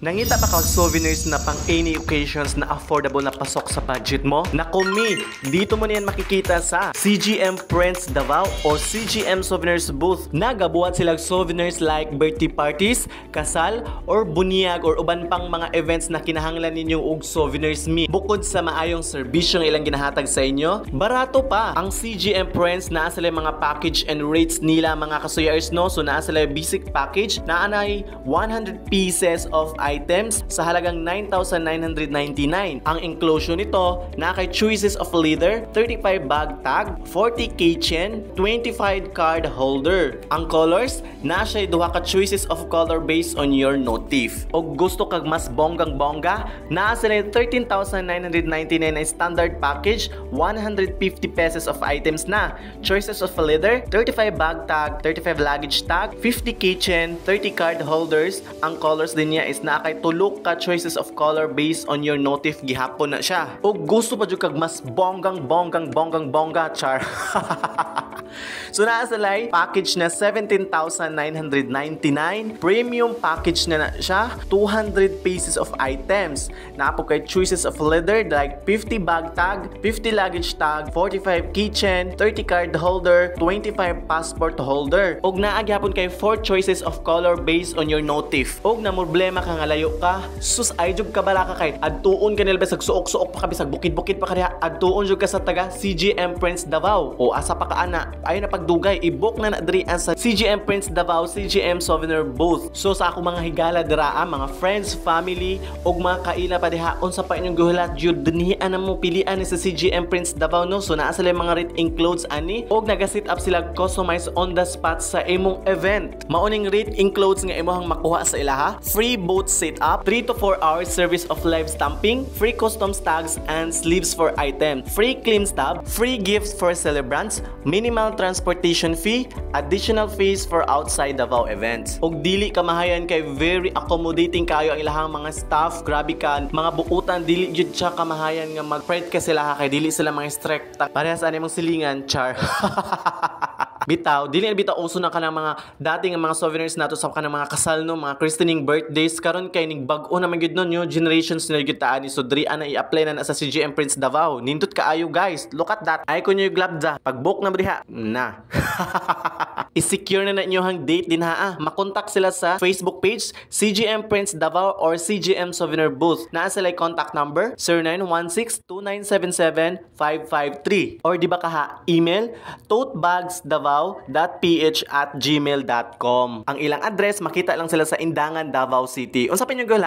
Nangita ba ka og souvenirs na pang any occasions na affordable na pasok sa budget mo? Naku me, dito mo niyan makikita sa CGM Prints Davao o CGM Souvenirs Booth. Nagabuhat silang souvenirs like birthday parties, kasal, or bunyag or uban pang mga events na kinahanglan ninyo og souvenirs me. Bukod sa maayong serbisyong ilang ginahatag sa inyo, barato pa ang CGM Prints. Naa sila mga package and rates nila mga kasuyars no. So naa sila basic package na anay 100 pieces of items sa halagang 9,999. Ang inclusion nito na kay choices of leather, 35 bag tag, 40 keychain, 25 card holder. Ang colors na siya duha ka choices of color based on your notif. O gusto kag mas bonggang bongga, na sila 13,999 na standard package, 150 pesos of items na. Choices of leather, 35 bag tag, 35 luggage tag, 50 keychain, 30 card holders. Ang colors din niya is na kay tulok ka choices of color based on your notif, gihapon na siya. O gusto pa jud kag mas bonggang bongga char. So naa sa lay package na 17,999, premium package na siya, 200 pieces of items. Naa po kay choices of leather like 50 bag tag, 50 luggage tag, 45 keychain, 30 card holder, 25 passport holder. Og naa gyapon kay 4 choices of color based on your notif. Og na problema ka nga layo ka, sus ay jud ka bala ka kay adtuon ka nila bisag suok-suok pa ka bisag bukid-bukid pa ka diha, adtuon jud ka sa taga CGM Prints Davao. O asa pa ka ana, ayo na pagdugay, i-book na diri sa CGM Prints Davao, CGM Souvenir Booth. So sa ako mga higala dira, mga friends, family, og mga kaila pa diha, unsa pa inyong gihulat jud dinhian na mo pilian ni sa CGM Prints Davao no. So naa sila mga rate includes ani, og naga-set up sila customize on the spot sa imong event. Mauning rate includes nga imong makuha sa ilaha, free boat setup, 3 to 4 hours service of live stamping, free custom tags and sleeves for item, free clean stab, free gifts for celebrants, minimal transportation fee, additional fees for outside Davao events. Og dili ka mahayan kay very accommodating kayo ang ilahang mga staff, grabe ka, mga buutan dili jud siya kamahayan nga mag-pride ka sila kay dili sila mga strict. Parehas ani mong silingan char. Bitaw, dili na bitaw uso na ka ng mga dating mga souvenirs nato sa kanang mga kasal no, mga christening birthdays karon kay ning bag-o na magyud no, new generations na gyud taani. So diri ana i-apply na sa CGM Prints Davao. Nindot kaayo guys, look at that. Ay ko nyo yung glabda, pag-book na briha na. I-secure na inyong date din ha. Makontak sila sa Facebook page CGM Prints Davao or CGM Souvenir Booth. Naa sila contact number 0916-2977-553 or di ba ka ha, email totebagsdavao.ph@gmail.com. Ang ilang address makita lang sila sa Indangan, Davao City. Unsa pa inyong gula?